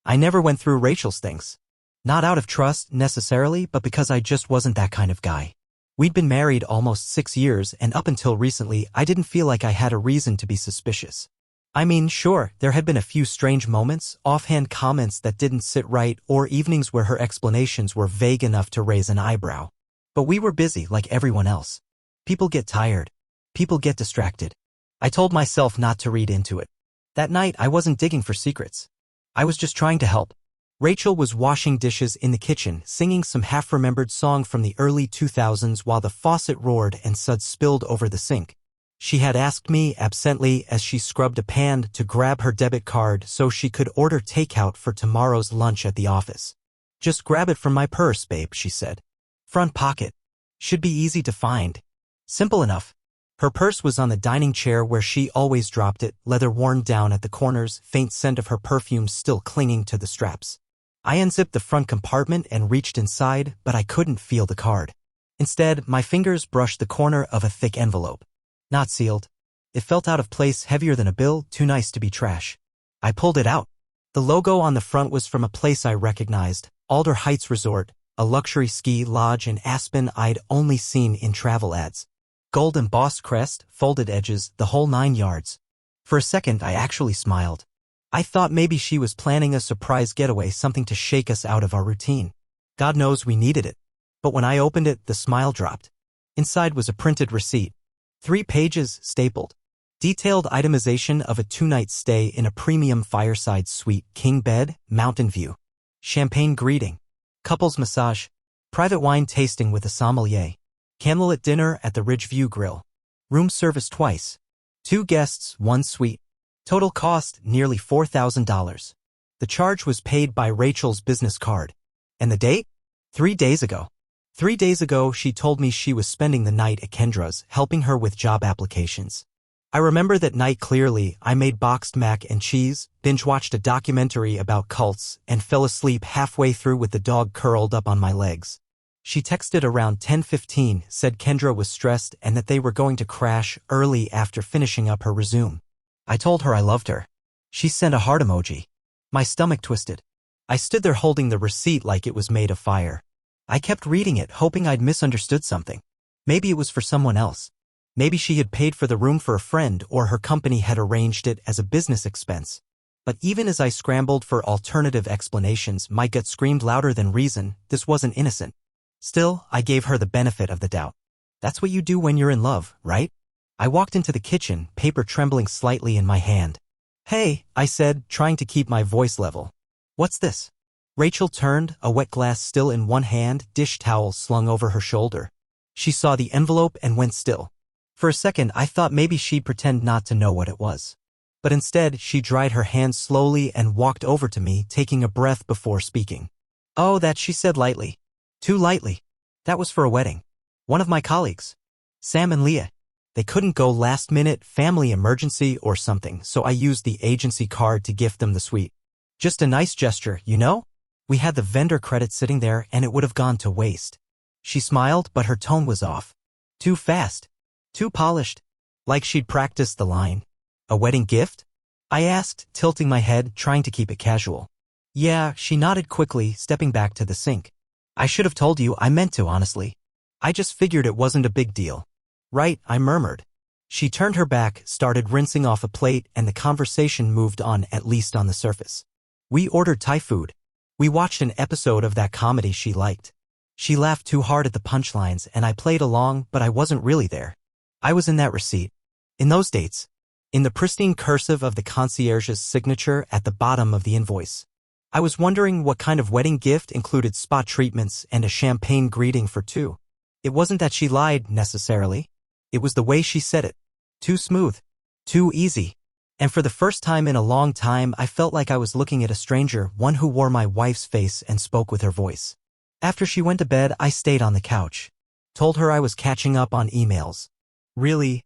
I never went through Rachel's things. Not out of trust, necessarily, but because I just wasn't that kind of guy. We'd been married almost 6 years, and up until recently, I didn't feel like I had a reason to be suspicious. I mean, sure, there had been a few strange moments, offhand comments that didn't sit right, or evenings where her explanations were vague enough to raise an eyebrow. But we were busy like everyone else. People get tired. People get distracted. I told myself not to read into it. That night, I wasn't digging for secrets. I was just trying to help. Rachel was washing dishes in the kitchen, singing some half-remembered song from the early 2000s while the faucet roared and suds spilled over the sink. She had asked me, absently, as she scrubbed a pan, to grab her debit card so she could order takeout for tomorrow's lunch at the office. "Just grab it from my purse, babe," she said. "Front pocket. Should be easy to find." Simple enough. Her purse was on the dining chair where she always dropped it, leather worn down at the corners, faint scent of her perfume still clinging to the straps. I unzipped the front compartment and reached inside, but I couldn't feel the card. Instead, my fingers brushed the corner of a thick envelope. Not sealed. It felt out of place, heavier than a bill, too nice to be trash. I pulled it out. The logo on the front was from a place I recognized, Alder Heights Resort, a luxury ski lodge in Aspen I'd only seen in travel ads. Gold embossed crest, folded edges, the whole 9 yards. For a second, I actually smiled. I thought maybe she was planning a surprise getaway, something to shake us out of our routine. God knows we needed it. But when I opened it, the smile dropped. Inside was a printed receipt. 3 pages, stapled. Detailed itemization of a 2-night stay in a premium fireside suite, king bed, mountain view. Champagne greeting. Couples massage. Private wine tasting with a sommelier. Candlelit dinner at the Ridgeview Grill. Room service twice. 2 guests, 1 suite. Total cost, nearly $4,000. The charge was paid by Rachel's business card. And the date? 3 days ago. 3 days ago, she told me she was spending the night at Kendra's, helping her with job applications. I remember that night clearly. I made boxed mac and cheese, binge-watched a documentary about cults, and fell asleep halfway through with the dog curled up on my legs. She texted around 10:15, said Kendra was stressed and that they were going to crash early after finishing up her resume. I told her I loved her. She sent a heart emoji. My stomach twisted. I stood there holding the receipt like it was made of fire. I kept reading it, hoping I'd misunderstood something. Maybe it was for someone else. Maybe she had paid for the room for a friend, or her company had arranged it as a business expense. But even as I scrambled for alternative explanations, my gut screamed louder than reason. This wasn't innocent. Still, I gave her the benefit of the doubt. That's what you do when you're in love, right? I walked into the kitchen, paper trembling slightly in my hand. "Hey," I said, trying to keep my voice level. "What's this?" Rachel turned, a wet glass still in one hand, dish towel slung over her shoulder. She saw the envelope and went still. For a second, I thought maybe she'd pretend not to know what it was. But instead, she dried her hands slowly and walked over to me, taking a breath before speaking. "Oh, that," she said lightly. Too lightly. "That was for a wedding. One of my colleagues. Sam and Leah. They couldn't go last minute, family emergency or something, so I used the agency card to gift them the suite. Just a nice gesture, you know? We had the vendor credit sitting there and it would have gone to waste." She smiled, but her tone was off. Too fast. Too polished. Like she'd practiced the line. "A wedding gift?" I asked, tilting my head, trying to keep it casual. "Yeah," she nodded quickly, stepping back to the sink. "I should have told you. I meant to, honestly. I just figured it wasn't a big deal." "Right," I murmured. She turned her back, started rinsing off a plate, and the conversation moved on, at least on the surface. We ordered Thai food. We watched an episode of that comedy she liked. She laughed too hard at the punchlines, and I played along, but I wasn't really there. I was in that receipt. In those dates. In the pristine cursive of the concierge's signature at the bottom of the invoice. I was wondering what kind of wedding gift included spa treatments and a champagne greeting for 2. It wasn't that she lied, necessarily. It was the way she said it. Too smooth. Too easy. And for the first time in a long time, I felt like I was looking at a stranger, one who wore my wife's face and spoke with her voice. After she went to bed, I stayed on the couch. Told her I was catching up on emails. Really,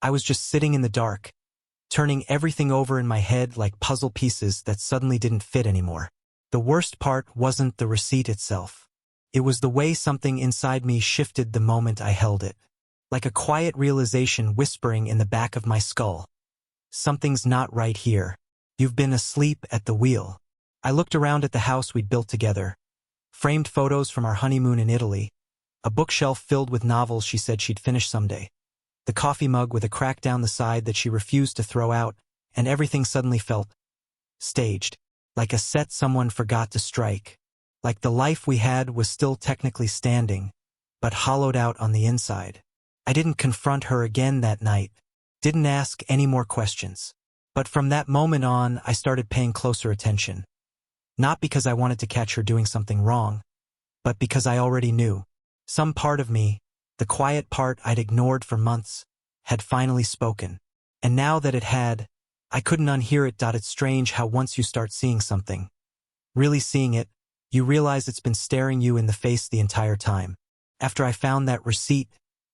I was just sitting in the dark, turning everything over in my head like puzzle pieces that suddenly didn't fit anymore. The worst part wasn't the receipt itself. It was the way something inside me shifted the moment I held it. Like a quiet realization whispering in the back of my skull. "Something's not right here. You've been asleep at the wheel." I looked around at the house we'd built together. Framed photos from our honeymoon in Italy. A bookshelf filled with novels she said she'd finish someday. The coffee mug with a crack down the side that she refused to throw out, and everything suddenly felt staged. Like a set someone forgot to strike. Like the life we had was still technically standing, but hollowed out on the inside. I didn't confront her again that night. Didn't ask any more questions. But from that moment on, I started paying closer attention. Not because I wanted to catch her doing something wrong, but because I already knew. Some part of me, the quiet part I'd ignored for months, had finally spoken. And now that it had, I couldn't unhear it. It's strange how once you start seeing something, really seeing it, you realize it's been staring you in the face the entire time. After I found that receipt,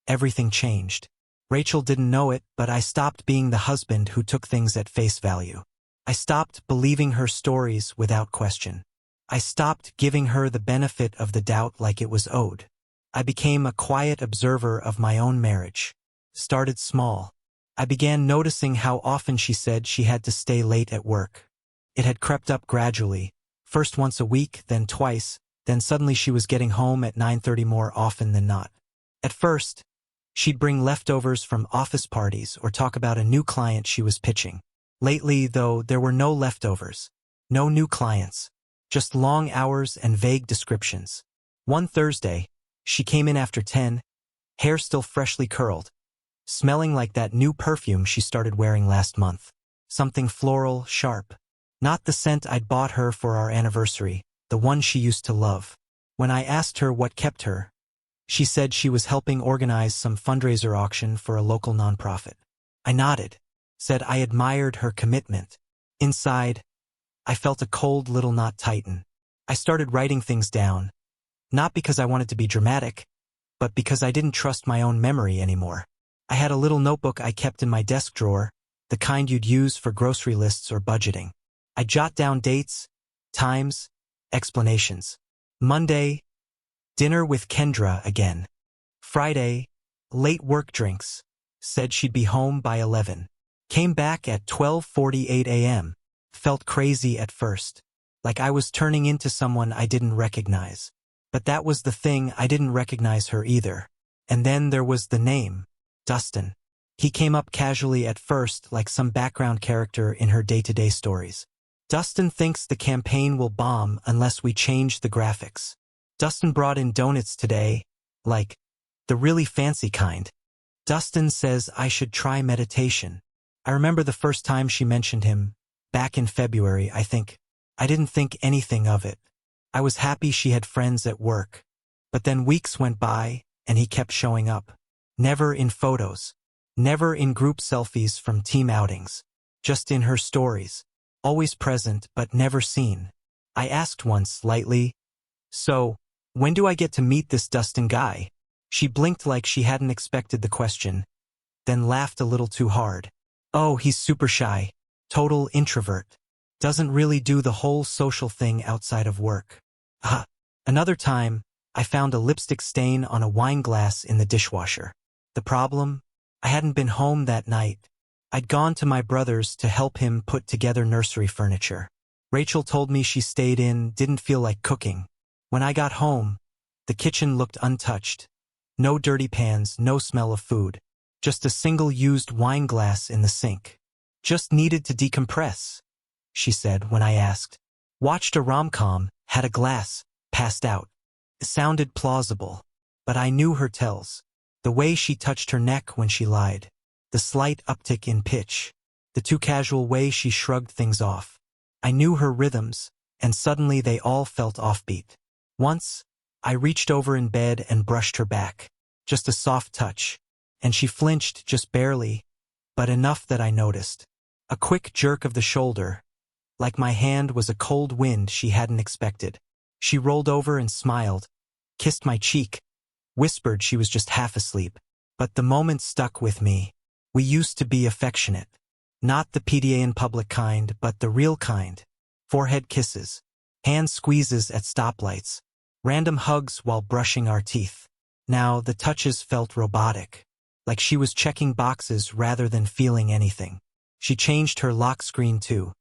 everything changed. Rachel didn't know it, but I stopped being the husband who took things at face value. I stopped believing her stories without question. I stopped giving her the benefit of the doubt like it was owed. I became a quiet observer of my own marriage. Started small. I began noticing how often she said she had to stay late at work. It had crept up gradually, first once a week, then twice, then suddenly she was getting home at 9:30 more often than not. At first, she'd bring leftovers from office parties or talk about a new client she was pitching. Lately, though, there were no leftovers. No new clients. Just long hours and vague descriptions. One Thursday, she came in after 10, hair still freshly curled, smelling like that new perfume she started wearing last month. Something floral, sharp. Not the scent I'd bought her for our anniversary, the one she used to love. When I asked her what kept her, she said she was helping organize some fundraiser auction for a local nonprofit. I nodded, said I admired her commitment. Inside, I felt a cold little knot tighten. I started writing things down, not because I wanted to be dramatic, but because I didn't trust my own memory anymore. I had a little notebook I kept in my desk drawer, the kind you'd use for grocery lists or budgeting. I jot down dates, times, explanations. Monday, dinner with Kendra again. Friday, late work drinks. Said she'd be home by 11. Came back at 12:48 a.m. Felt crazy at first. Like I was turning into someone I didn't recognize. But that was the thing, I didn't recognize her either. And then there was the name, Dustin. He came up casually at first, like some background character in her day-to-day stories. Dustin thinks the campaign will bomb unless we change the graphics. Dustin brought in donuts today, like the really fancy kind. Dustin says I should try meditation. I remember the first time she mentioned him, back in February, I think. I didn't think anything of it. I was happy she had friends at work. But then weeks went by, and he kept showing up. Never in photos. Never in group selfies from team outings. Just in her stories. Always present, but never seen. I asked once, lightly, "So, when do I get to meet this Dustin guy?" She blinked like she hadn't expected the question, then laughed a little too hard. "Oh, he's super shy. Total introvert. Doesn't really do the whole social thing outside of work." Another time, I found a lipstick stain on a wine glass in the dishwasher. The problem? I hadn't been home that night. I'd gone to my brother's to help him put together nursery furniture. Rachel told me she stayed in, didn't feel like cooking. When I got home, the kitchen looked untouched. No dirty pans, no smell of food. Just a single used wine glass in the sink. "Just needed to decompress," she said when I asked. "Watched a rom-com, had a glass, passed out." It sounded plausible, but I knew her tells. The way she touched her neck when she lied. The slight uptick in pitch. The too casual way she shrugged things off. I knew her rhythms, and suddenly they all felt offbeat. Once, I reached over in bed and brushed her back. Just a soft touch. And she flinched just barely, but enough that I noticed. A quick jerk of the shoulder, like my hand was a cold wind she hadn't expected. She rolled over and smiled, kissed my cheek, whispered she was just half asleep. But the moment stuck with me. We used to be affectionate. Not the PDA in public kind, but the real kind. Forehead kisses, hand squeezes at stoplights, random hugs while brushing our teeth. Now the touches felt robotic, like she was checking boxes rather than feeling anything. She changed her lock screen too.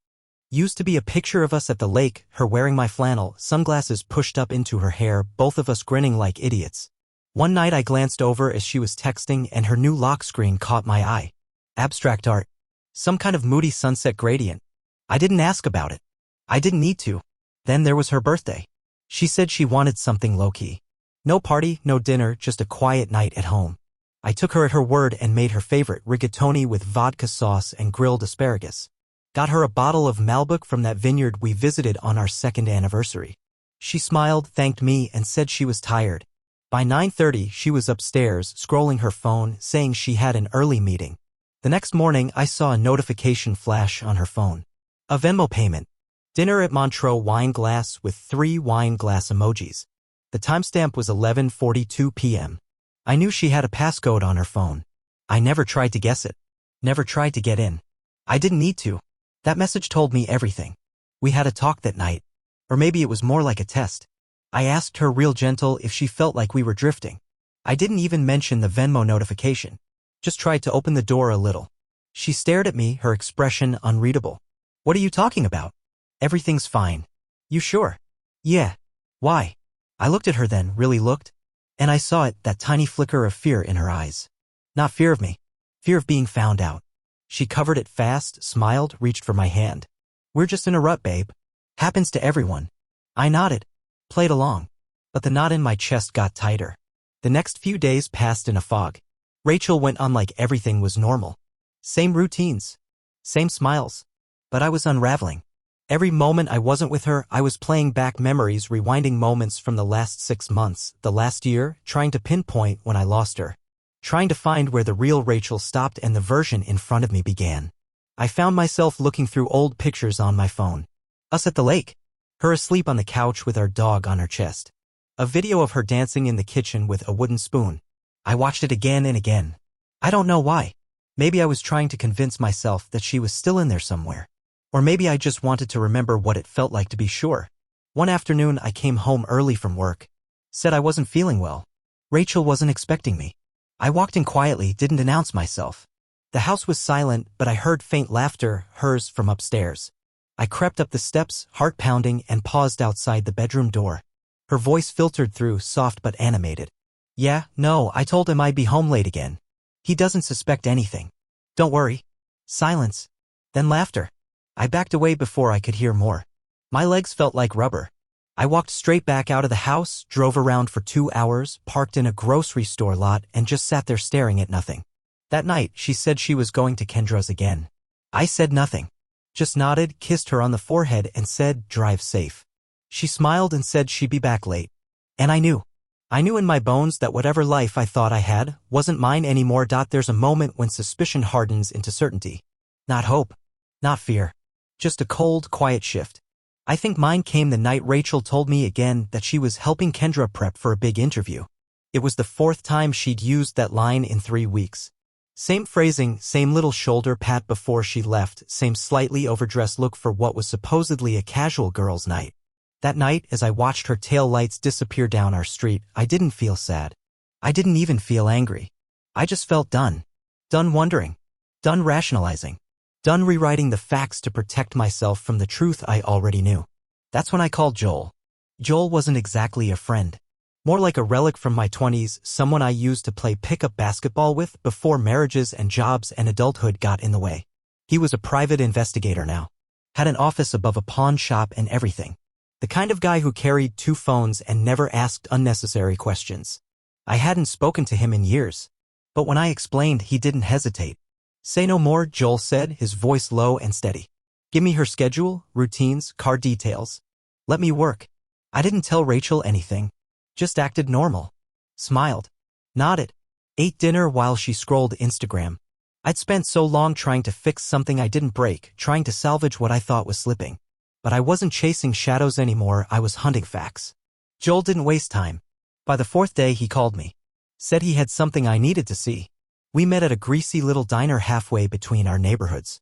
Used to be a picture of us at the lake, her wearing my flannel, sunglasses pushed up into her hair, both of us grinning like idiots. One night I glanced over as she was texting and her new lock screen caught my eye. Abstract art. Some kind of moody sunset gradient. I didn't ask about it. I didn't need to. Then there was her birthday. She said she wanted something low-key. No party, no dinner, just a quiet night at home. I took her at her word and made her favorite rigatoni with vodka sauce and grilled asparagus. Got her a bottle of Malbec from that vineyard we visited on our second anniversary. She smiled, thanked me, and said she was tired. By 9:30, she was upstairs, scrolling her phone, saying she had an early meeting. The next morning, I saw a notification flash on her phone. A Venmo payment. Dinner at Montreux wine glass with 3 wine glass emojis. The timestamp was 11:42 p.m. I knew she had a passcode on her phone. I never tried to guess it. Never tried to get in. I didn't need to. That message told me everything. We had a talk that night. Or maybe it was more like a test. I asked her real gentle if she felt like we were drifting. I didn't even mention the Venmo notification. Just tried to open the door a little. She stared at me, her expression unreadable. What are you talking about? Everything's fine. You sure? Yeah. Why? I looked at her then, really looked. And I saw it, that tiny flicker of fear in her eyes. Not fear of me. Fear of being found out. She covered it fast, smiled, reached for my hand. We're just in a rut, babe. Happens to everyone. I nodded. Played along. But the knot in my chest got tighter. The next few days passed in a fog. Rachel went on like everything was normal. Same routines. Same smiles. But I was unraveling. Every moment I wasn't with her, I was playing back memories, rewinding moments from the last 6 months, the last year, trying to pinpoint when I lost her. Trying to find where the real Rachel stopped and the version in front of me began. I found myself looking through old pictures on my phone. Us at the lake. Her asleep on the couch with our dog on her chest. A video of her dancing in the kitchen with a wooden spoon. I watched it again and again. I don't know why. Maybe I was trying to convince myself that she was still in there somewhere. Or maybe I just wanted to remember what it felt like to be sure. One afternoon I came home early from work. Said I wasn't feeling well. Rachel wasn't expecting me. I walked in quietly, didn't announce myself. The house was silent, but I heard faint laughter, hers from upstairs. I crept up the steps, heart pounding, and paused outside the bedroom door. Her voice filtered through, soft but animated. Yeah, no, I told him I'd be home late again. He doesn't suspect anything. Don't worry. Silence. Then laughter. I backed away before I could hear more. My legs felt like rubber. I walked straight back out of the house, drove around for 2 hours, parked in a grocery store lot, and just sat there staring at nothing. That night, she said she was going to Kendra's again. I said nothing. Just nodded, kissed her on the forehead, and said, drive safe. She smiled and said she'd be back late. And I knew. I knew in my bones that whatever life I thought I had wasn't mine anymore. There's a moment when suspicion hardens into certainty. Not hope. Not fear. Just a cold, quiet shift. I think mine came the night Rachel told me again that she was helping Kendra prep for a big interview. It was the 4th time she'd used that line in 3 weeks. Same phrasing, same little shoulder pat before she left, same slightly overdressed look for what was supposedly a casual girls' night. That night, as I watched her tail lights disappear down our street, I didn't feel sad. I didn't even feel angry. I just felt done. Done wondering. Done rationalizing. Done rewriting the facts to protect myself from the truth I already knew. That's when I called Joel. Joel wasn't exactly a friend. More like a relic from my 20s, someone I used to play pickup basketball with before marriages and jobs and adulthood got in the way. He was a private investigator now. Had an office above a pawn shop and everything. The kind of guy who carried 2 phones and never asked unnecessary questions. I hadn't spoken to him in years. But when I explained, he didn't hesitate. Say no more, Joel said, his voice low and steady. Give me her schedule, routines, car details. Let me work. I didn't tell Rachel anything. Just acted normal. Smiled. Nodded. Ate dinner while she scrolled Instagram. I'd spent so long trying to fix something I didn't break, trying to salvage what I thought was slipping. But I wasn't chasing shadows anymore, I was hunting facts. Joel didn't waste time. By the 4th day he called me. Said he had something I needed to see. We met at a greasy little diner halfway between our neighborhoods.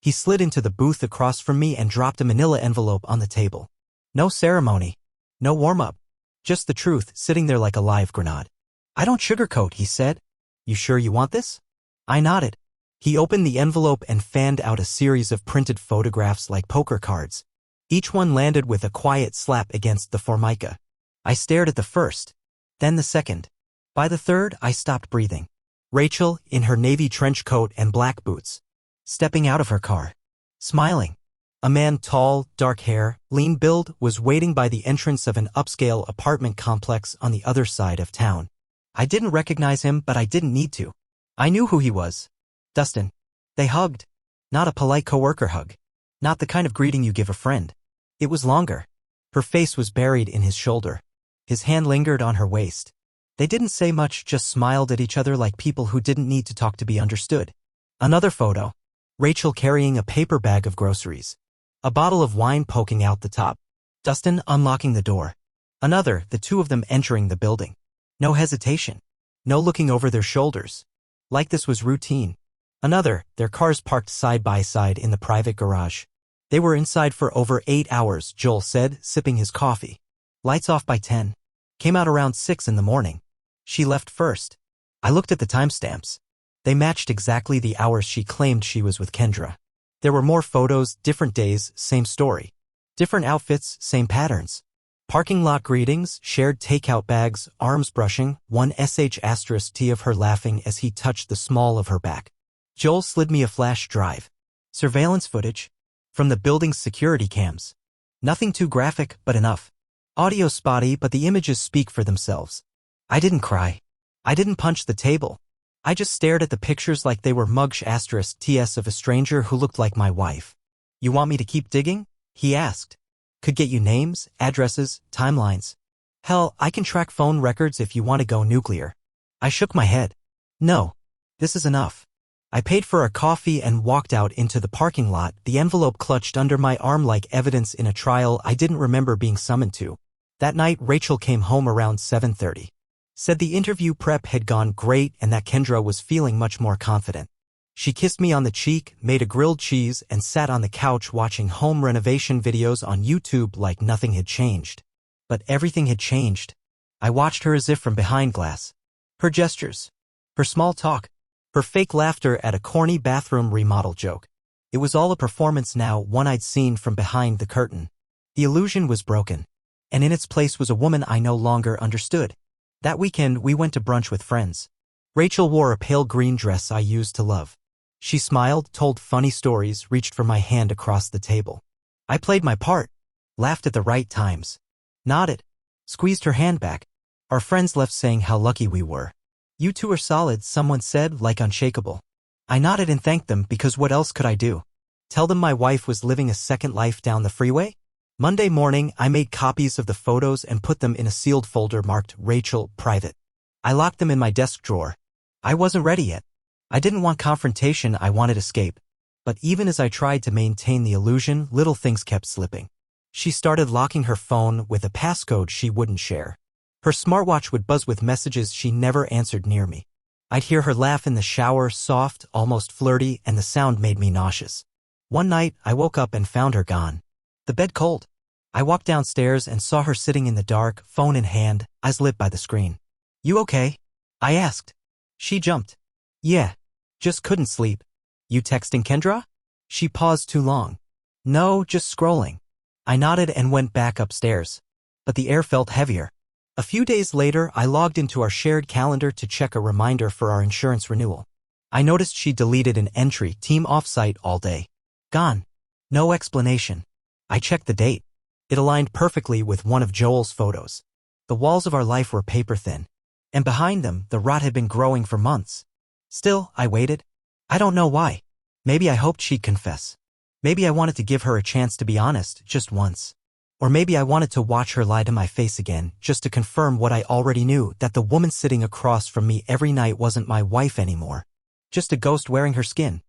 He slid into the booth across from me and dropped a manila envelope on the table. No ceremony. No warm-up. Just the truth, sitting there like a live grenade. I don't sugarcoat, he said. You sure you want this? I nodded. He opened the envelope and fanned out a series of printed photographs like poker cards. Each one landed with a quiet slap against the formica. I stared at the first, then the second. By the third, I stopped breathing. Rachel, in her navy trench coat and black boots, stepping out of her car, smiling. A man, tall, dark hair, lean build, was waiting by the entrance of an upscale apartment complex on the other side of town. I didn't recognize him, but I didn't need to. I knew who he was. Dustin. They hugged. Not a polite coworker hug. Not the kind of greeting you give a friend. It was longer. Her face was buried in his shoulder. His hand lingered on her waist. They didn't say much, just smiled at each other like people who didn't need to talk to be understood. Another photo. Rachel carrying a paper bag of groceries. A bottle of wine poking out the top. Dustin unlocking the door. Another, the two of them entering the building. No hesitation. No looking over their shoulders. Like this was routine. Another, their cars parked side by side in the private garage. They were inside for over 8 hours, Joel said, sipping his coffee. Lights off by 10. Came out around 6 in the morning. She left first. I looked at the timestamps. They matched exactly the hours she claimed she was with Kendra. There were more photos, different days, same story. Different outfits, same patterns. Parking lot greetings, shared takeout bags, arms brushing, one sh*t of her laughing as he touched the small of her back. Joel slid me a flash drive. Surveillance footage. From the building's security cams. Nothing too graphic, but enough. Audio spotty, but the images speak for themselves. I didn't cry. I didn't punch the table. I just stared at the pictures like they were mug**ts of a stranger who looked like my wife. You want me to keep digging? He asked. Could get you names, addresses, timelines. Hell, I can track phone records if you want to go nuclear. I shook my head. No. This is enough. I paid for a coffee and walked out into the parking lot, the envelope clutched under my arm like evidence in a trial I didn't remember being summoned to. That night, Rachel came home around 7:30. Said the interview prep had gone great and that Kendra was feeling much more confident. She kissed me on the cheek, made a grilled cheese, and sat on the couch watching home renovation videos on YouTube like nothing had changed. But everything had changed. I watched her as if from behind glass. Her gestures. Her small talk. Her fake laughter at a corny bathroom remodel joke. It was all a performance now, one I'd seen from behind the curtain. The illusion was broken. And in its place was a woman I no longer understood. That weekend, we went to brunch with friends. Rachel wore a pale green dress I used to love. She smiled, told funny stories, reached for my hand across the table. I played my part. Laughed at the right times. Nodded. Squeezed her hand back. Our friends left saying how lucky we were. You two are solid, someone said, like unshakable. I nodded and thanked them because what else could I do? Tell them my wife was living a second life down the freeway? Monday morning, I made copies of the photos and put them in a sealed folder marked Rachel, Private. I locked them in my desk drawer. I wasn't ready yet. I didn't want confrontation, I wanted escape. But even as I tried to maintain the illusion, little things kept slipping. She started locking her phone with a passcode she wouldn't share. Her smartwatch would buzz with messages she never answered near me. I'd hear her laugh in the shower, soft, almost flirty, and the sound made me nauseous. One night, I woke up and found her gone. The bed cold. I walked downstairs and saw her sitting in the dark, phone in hand, eyes lit by the screen. You okay? I asked. She jumped. Yeah. Just couldn't sleep. You texting Kendra? She paused too long. No, just scrolling. I nodded and went back upstairs. But the air felt heavier. A few days later, I logged into our shared calendar to check a reminder for our insurance renewal. I noticed she deleted an entry, team offsite all day. Gone. No explanation. I checked the date. It aligned perfectly with one of Joel's photos. The walls of our life were paper thin. And behind them, the rot had been growing for months. Still, I waited. I don't know why. Maybe I hoped she'd confess. Maybe I wanted to give her a chance to be honest, just once. Or maybe I wanted to watch her lie to my face again, just to confirm what I already knew, that the woman sitting across from me every night wasn't my wife anymore. Just a ghost wearing her skin.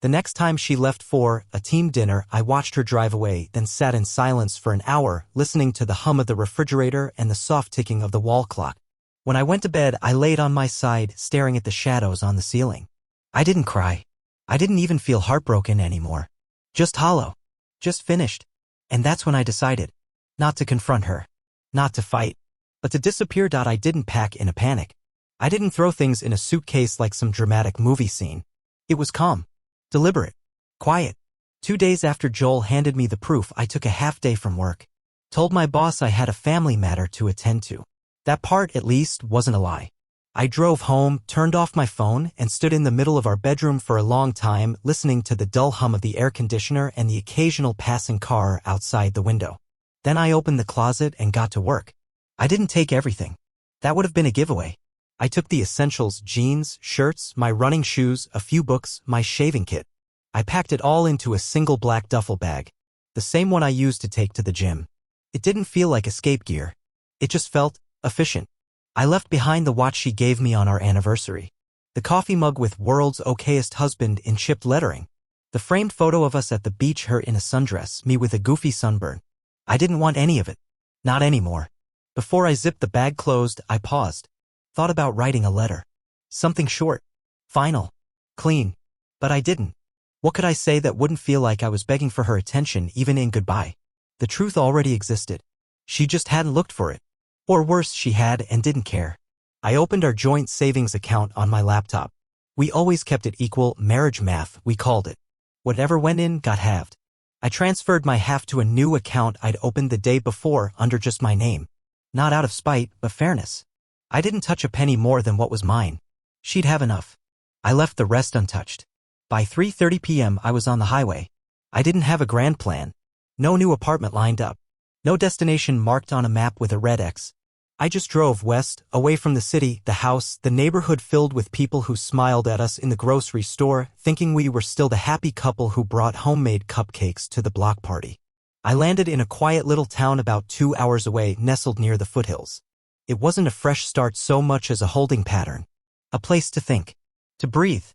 The next time she left for a team dinner, I watched her drive away, then sat in silence for an hour, listening to the hum of the refrigerator and the soft ticking of the wall clock. When I went to bed, I laid on my side, staring at the shadows on the ceiling. I didn't cry. I didn't even feel heartbroken anymore. Just hollow. Just finished. And that's when I decided. Not to confront her. Not to fight. But to disappear. I didn't pack in a panic. I didn't throw things in a suitcase like some dramatic movie scene. It was calm, deliberate, quiet. 2 days after Joel handed me the proof, I took a half day from work. Told my boss I had a family matter to attend to. That part, at least, wasn't a lie. I drove home, turned off my phone, and stood in the middle of our bedroom for a long time, listening to the dull hum of the air conditioner and the occasional passing car outside the window. Then I opened the closet and got to work. I didn't take everything. That would have been a giveaway. I took the essentials: jeans, shirts, my running shoes, a few books, my shaving kit. I packed it all into a single black duffel bag, the same one I used to take to the gym. It didn't feel like escape gear. It just felt efficient. I left behind the watch she gave me on our anniversary, the coffee mug with "World's Okayest Husband" in chipped lettering, the framed photo of us at the beach, her in a sundress, me with a goofy sunburn. I didn't want any of it. Not anymore. Before I zipped the bag closed, I paused. Thought about writing a letter. Something short, final, clean. But I didn't. What could I say that wouldn't feel like I was begging for her attention, even in goodbye? The truth already existed. She just hadn't looked for it. Or worse, she had and didn't care. I opened our joint savings account on my laptop. We always kept it equal, marriage math, we called it. Whatever went in got halved. I transferred my half to a new account I'd opened the day before under just my name. Not out of spite, but fairness. I didn't touch a penny more than what was mine. She'd have enough. I left the rest untouched. By 3:30 p.m. I was on the highway. I didn't have a grand plan. No new apartment lined up. No destination marked on a map with a red X. I just drove west, away from the city, the house, the neighborhood filled with people who smiled at us in the grocery store, thinking we were still the happy couple who brought homemade cupcakes to the block party. I landed in a quiet little town about 2 hours away, nestled near the foothills. It wasn't a fresh start so much as a holding pattern. A place to think. To breathe.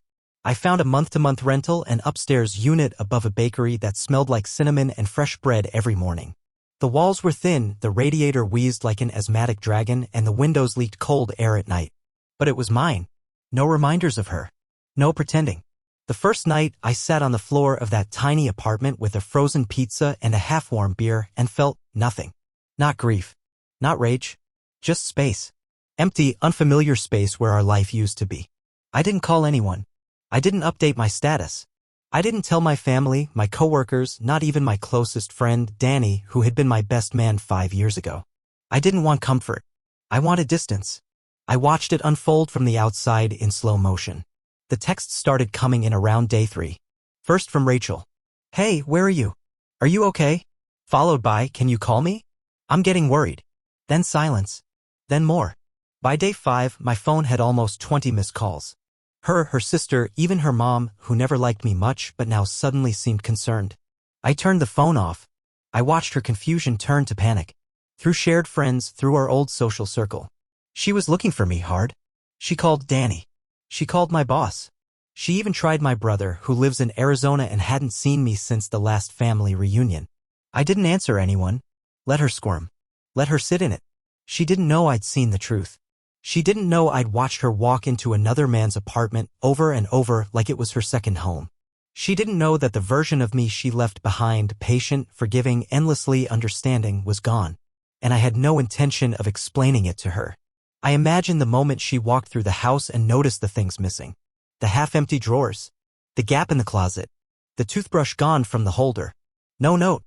I found a month-to-month rental, an upstairs unit above a bakery that smelled like cinnamon and fresh bread every morning. The walls were thin, the radiator wheezed like an asthmatic dragon, and the windows leaked cold air at night. But it was mine. No reminders of her. No pretending. The first night, I sat on the floor of that tiny apartment with a frozen pizza and a half-warm beer and felt nothing. Not grief. Not rage. Just space. Empty, unfamiliar space where our life used to be. I didn't call anyone. I didn't update my status. I didn't tell my family, my coworkers, not even my closest friend, Danny, who had been my best man 5 years ago. I didn't want comfort. I wanted distance. I watched it unfold from the outside in slow motion. The texts started coming in around day 3. First from Rachel. "Hey, where are you? Are you okay?" Followed by, "Can you call me? I'm getting worried." Then silence. Then more. By day 5, my phone had almost 20 missed calls. Her sister, even her mom, who never liked me much but now suddenly seemed concerned. I turned the phone off. I watched her confusion turn to panic. Through shared friends, through our old social circle. She was looking for me hard. She called Danny. She called my boss. She even tried my brother, who lives in Arizona and hadn't seen me since the last family reunion. I didn't answer anyone. Let her squirm. Let her sit in it. She didn't know I'd seen the truth. She didn't know I'd watched her walk into another man's apartment over and over like it was her second home. She didn't know that the version of me she left behind, patient, forgiving, endlessly understanding, was gone. And I had no intention of explaining it to her. I imagined the moment she walked through the house and noticed the things missing. The half-empty drawers. The gap in the closet. The toothbrush gone from the holder. No note.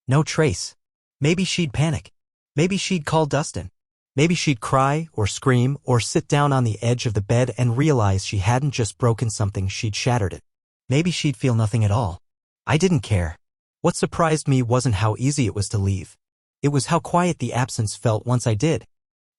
No trace. Maybe she'd panic. Maybe she'd call Dustin. Maybe she'd cry or scream or sit down on the edge of the bed and realize she hadn't just broken something, she'd shattered it. Maybe she'd feel nothing at all. I didn't care. What surprised me wasn't how easy it was to leave. It was how quiet the absence felt once I did.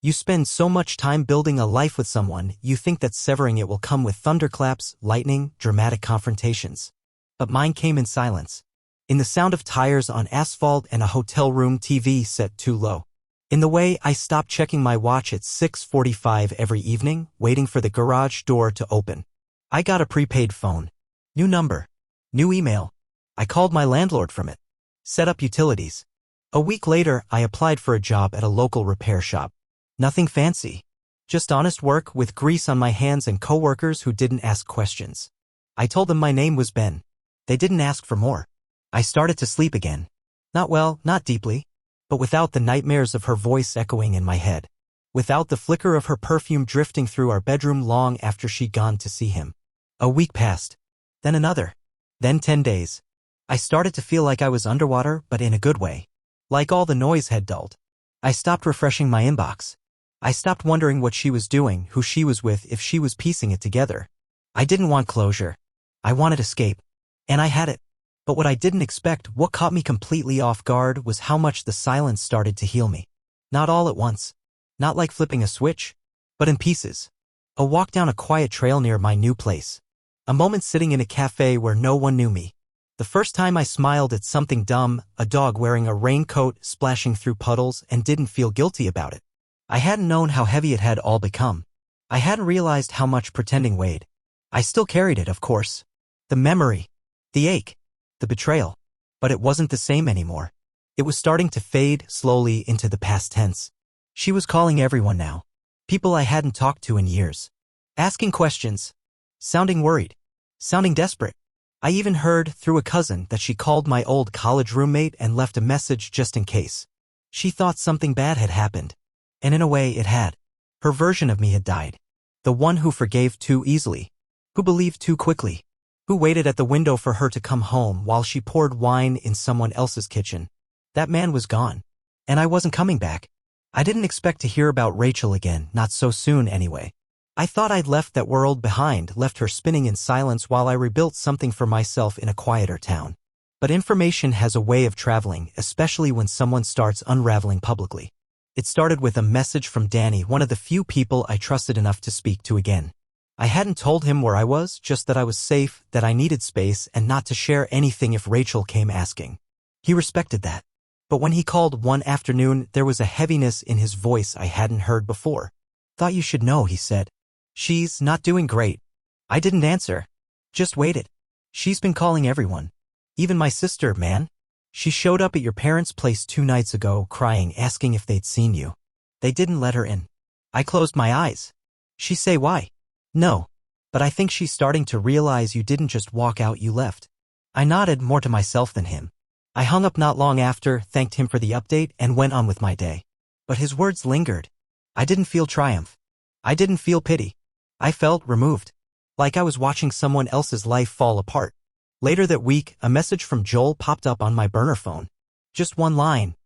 You spend so much time building a life with someone, you think that severing it will come with thunderclaps, lightning, dramatic confrontations. But mine came in silence. In the sound of tires on asphalt and a hotel room TV set too low. In the way I stopped checking my watch at 6:45 every evening, waiting for the garage door to open. I got a prepaid phone. New number. New email. I called my landlord from it. Set up utilities. A week later, I applied for a job at a local repair shop. Nothing fancy. Just honest work with grease on my hands and coworkers who didn't ask questions. I told them my name was Ben. They didn't ask for more. I started to sleep again. Not well, not deeply, but without the nightmares of her voice echoing in my head. Without the flicker of her perfume drifting through our bedroom long after she'd gone to see him. A week passed. Then another. Then 10 days. I started to feel like I was underwater, but in a good way. Like all the noise had dulled. I stopped refreshing my inbox. I stopped wondering what she was doing, who she was with, if she was piecing it together. I didn't want closure. I wanted escape. And I had it. But what I didn't expect, what caught me completely off guard, was how much the silence started to heal me. Not all at once. Not like flipping a switch. But in pieces. A walk down a quiet trail near my new place. A moment sitting in a cafe where no one knew me. The first time I smiled at something dumb, a dog wearing a raincoat splashing through puddles, and didn't feel guilty about it. I hadn't known how heavy it had all become. I hadn't realized how much pretending weighed. I still carried it, of course. The memory. The ache. The betrayal. But it wasn't the same anymore. It was starting to fade slowly into the past tense. She was calling everyone now. People I hadn't talked to in years. Asking questions. Sounding worried. Sounding desperate. I even heard, through a cousin, that she called my old college roommate and left a message just in case. She thought something bad had happened. And in a way, it had. Her version of me had died. The one who forgave too easily. Who believed too quickly. Who waited at the window for her to come home while she poured wine in someone else's kitchen. That man was gone. And I wasn't coming back. I didn't expect to hear about Rachel again, not so soon anyway. I thought I'd left that world behind, left her spinning in silence while I rebuilt something for myself in a quieter town. But information has a way of traveling, especially when someone starts unraveling publicly. It started with a message from Danny, one of the few people I trusted enough to speak to again. I hadn't told him where I was, just that I was safe, that I needed space, and not to share anything if Rachel came asking. He respected that. But when he called one afternoon, there was a heaviness in his voice I hadn't heard before. "Thought you should know," he said. "She's not doing great." I didn't answer. Just waited. "She's been calling everyone. Even my sister, man. She showed up at your parents' place 2 nights ago, crying, asking if they'd seen you. They didn't let her in." I closed my eyes. "She say why?" "No. But I think she's starting to realize you didn't just walk out, you left." I nodded, more to myself than him. I hung up not long after, thanked him for the update, and went on with my day. But his words lingered. I didn't feel triumph. I didn't feel pity. I felt removed. Like I was watching someone else's life fall apart. Later that week, a message from Joel popped up on my burner phone. Just one line.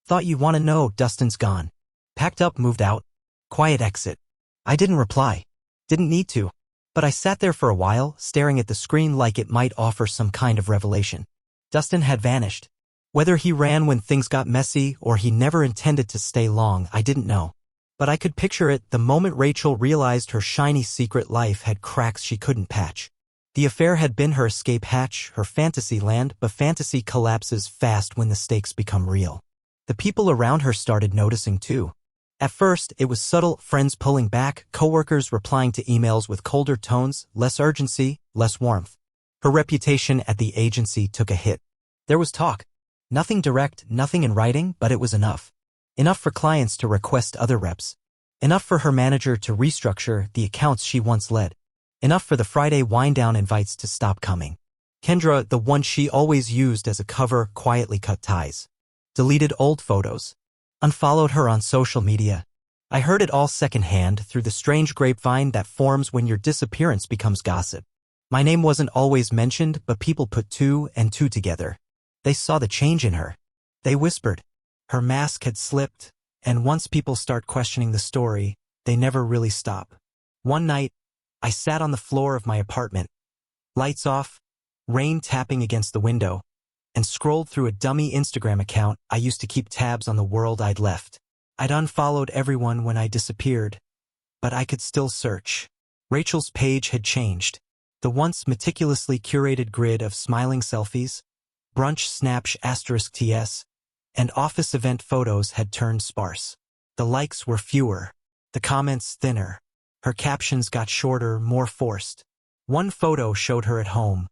"Thought you'd want to know, Dustin's gone. Packed up, moved out. Quiet exit." I didn't reply. Didn't need to. But I sat there for a while, staring at the screen like it might offer some kind of revelation. Dustin had vanished. Whether he ran when things got messy or he never intended to stay long, I didn't know. But I could picture it the moment Rachel realized her shiny secret life had cracks she couldn't patch. The affair had been her escape hatch, her fantasy land, but fantasy collapses fast when the stakes become real. The people around her started noticing too. At first, it was subtle, friends pulling back, coworkers replying to emails with colder tones, less urgency, less warmth. Her reputation at the agency took a hit. There was talk. Nothing direct, nothing in writing, but it was enough. Enough for clients to request other reps. Enough for her manager to restructure the accounts she once led. Enough for the Friday wind-down invites to stop coming. Kendra, the one she always used as a cover, quietly cut ties. Deleted old photos. Unfollowed her on social media. I heard it all secondhand through the strange grapevine that forms when your disappearance becomes gossip. My name wasn't always mentioned, but people put 2 and 2 together. They saw the change in her. They whispered. Her mask had slipped, and once people start questioning the story, they never really stop. One night, I sat on the floor of my apartment. Lights off, rain tapping against the window, and scrolled through a dummy Instagram account I used to keep tabs on the world I'd left. I'd unfollowed everyone when I disappeared, but I could still search. Rachel's page had changed. The once meticulously curated grid of smiling selfies, brunch snaps *TS, and office event photos had turned sparse. The likes were fewer, the comments thinner. Her captions got shorter, more forced. One photo showed her at home,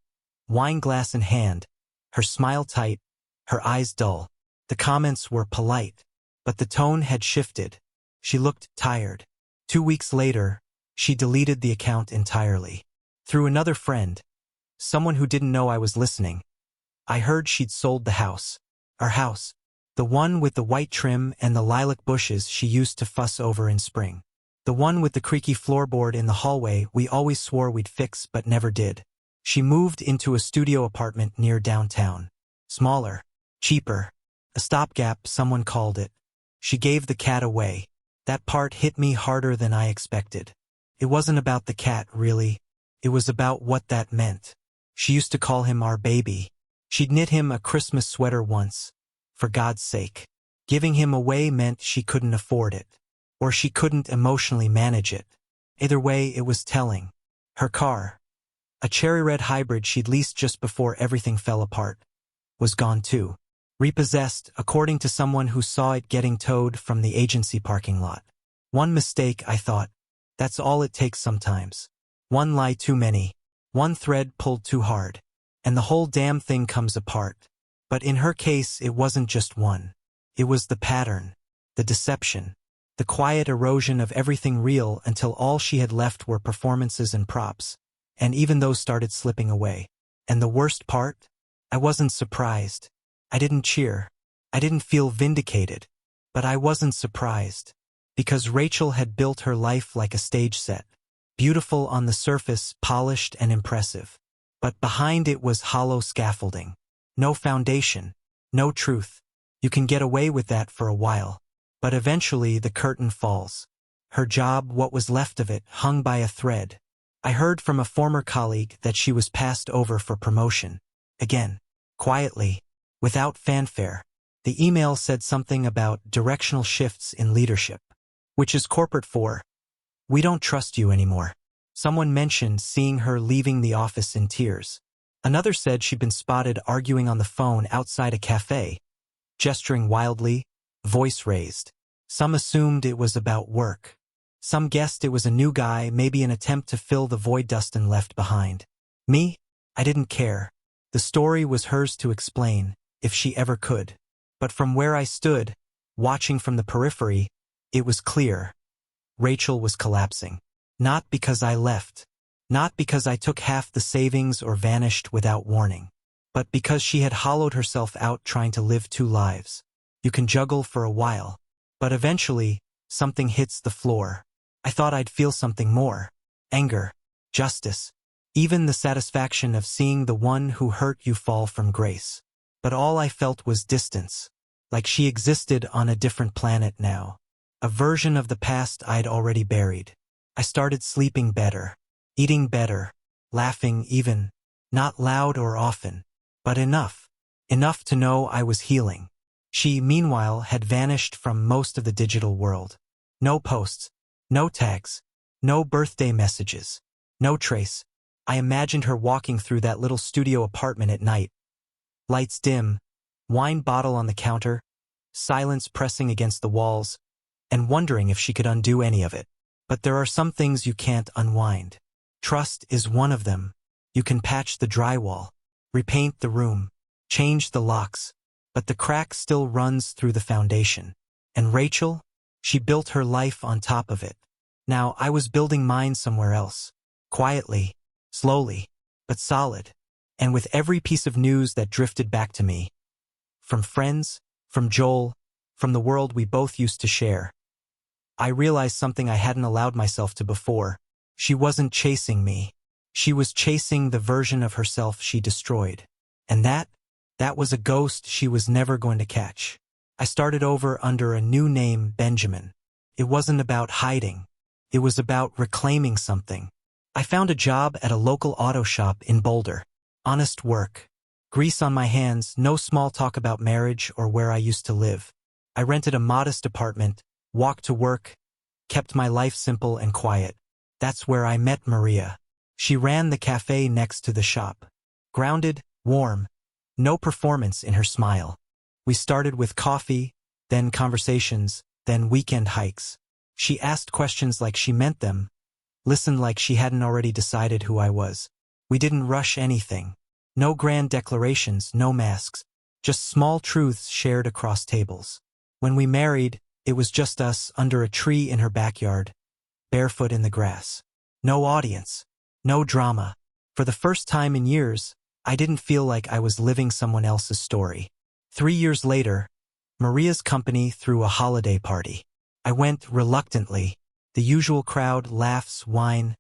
wine glass in hand, her smile tight, her eyes dull. The comments were polite, but the tone had shifted. She looked tired. 2 weeks later, she deleted the account entirely. Through another friend, someone who didn't know I was listening, I heard she'd sold the house. Our house. The one with the white trim and the lilac bushes she used to fuss over in spring. The one with the creaky floorboard in the hallway we always swore we'd fix but never did. She moved into a studio apartment near downtown. Smaller, cheaper, a stopgap, someone called it. She gave the cat away. That part hit me harder than I expected. It wasn't about the cat, really. It was about what that meant. She used to call him our baby. She'd knit him a Christmas sweater once. For God's sake. Giving him away meant she couldn't afford it. Or she couldn't emotionally manage it. Either way, it was telling. Her car, a cherry red hybrid she'd leased just before everything fell apart, was gone too. Repossessed, according to someone who saw it getting towed from the agency parking lot. One mistake, I thought. That's all it takes sometimes. One lie too many. One thread pulled too hard. And the whole damn thing comes apart. But in her case, it wasn't just one. It was the pattern, the deception, the quiet erosion of everything real until all she had left were performances and props. And even those started slipping away. And the worst part? I wasn't surprised. I didn't cheer. I didn't feel vindicated. But I wasn't surprised. Because Rachel had built her life like a stage set. Beautiful on the surface, polished and impressive. But behind it was hollow scaffolding. No foundation. No truth. You can get away with that for a while. But eventually the curtain falls. Her job, what was left of it, hung by a thread. I heard from a former colleague that she was passed over for promotion. Again. Quietly. Without fanfare. The email said something about directional shifts in leadership. Which is corporate for, we don't trust you anymore. Someone mentioned seeing her leaving the office in tears. Another said she'd been spotted arguing on the phone outside a cafe, gesturing wildly, voice raised. Some assumed it was about work. Some guessed it was a new guy, maybe an attempt to fill the void Dustin left behind. Me? I didn't care. The story was hers to explain, if she ever could. But from where I stood, watching from the periphery, it was clear. Rachel was collapsing. Not because I left. Not because I took half the savings or vanished without warning. But because she had hollowed herself out trying to live two lives. You can juggle for a while. But eventually, something hits the floor. I thought I'd feel something more. Anger. Justice. Even the satisfaction of seeing the one who hurt you fall from grace. But all I felt was distance. Like she existed on a different planet now. A version of the past I'd already buried. I started sleeping better. Eating better. Laughing even. Not loud or often. But enough. Enough to know I was healing. She, meanwhile, had vanished from most of the digital world. No posts. No tags. No birthday messages. No trace. I imagined her walking through that little studio apartment at night. Lights dim. Wine bottle on the counter. Silence pressing against the walls. And wondering if she could undo any of it. But there are some things you can't unwind. Trust is one of them. You can patch the drywall. Repaint the room. Change the locks. But the crack still runs through the foundation. And Rachel? She built her life on top of it. Now I was building mine somewhere else. Quietly. Slowly. But solid. And with every piece of news that drifted back to me. From friends. From Joel. From the world we both used to share. I realized something I hadn't allowed myself to before. She wasn't chasing me. She was chasing the version of herself she destroyed. And that was a ghost she was never going to catch. I started over under a new name, Benjamin. It wasn't about hiding. It was about reclaiming something. I found a job at a local auto shop in Boulder. Honest work. Grease on my hands, no small talk about marriage or where I used to live. I rented a modest apartment, walked to work, kept my life simple and quiet. That's where I met Maria. She ran the cafe next to the shop. Grounded, warm, no performance in her smile. We started with coffee, then conversations, then weekend hikes. She asked questions like she meant them, listened like she hadn't already decided who I was. We didn't rush anything. No grand declarations, no masks, just small truths shared across tables. When we married, it was just us under a tree in her backyard, barefoot in the grass. No audience. No drama. For the first time in years, I didn't feel like I was living someone else's story. 3 years later, Maria's company threw a holiday party. I went reluctantly. The usual crowd, laughs, wine,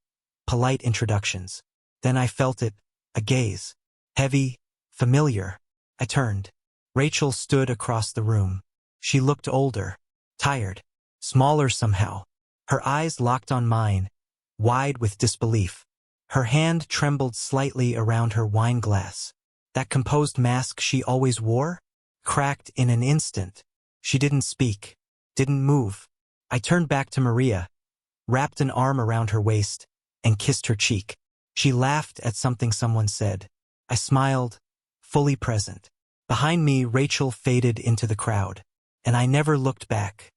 polite introductions. Then I felt it, A gaze. Heavy, familiar. I turned. Rachel stood across the room. She looked older, tired, smaller somehow. Her eyes locked on mine, wide with disbelief. Her hand trembled slightly around her wine glass. That composed mask she always wore? Cracked in an instant. She didn't speak, didn't move. I turned back to Maria, wrapped an arm around her waist, and kissed her cheek. She laughed at something someone said. I smiled, fully present. Behind me, Rachel faded into the crowd, and I never looked back.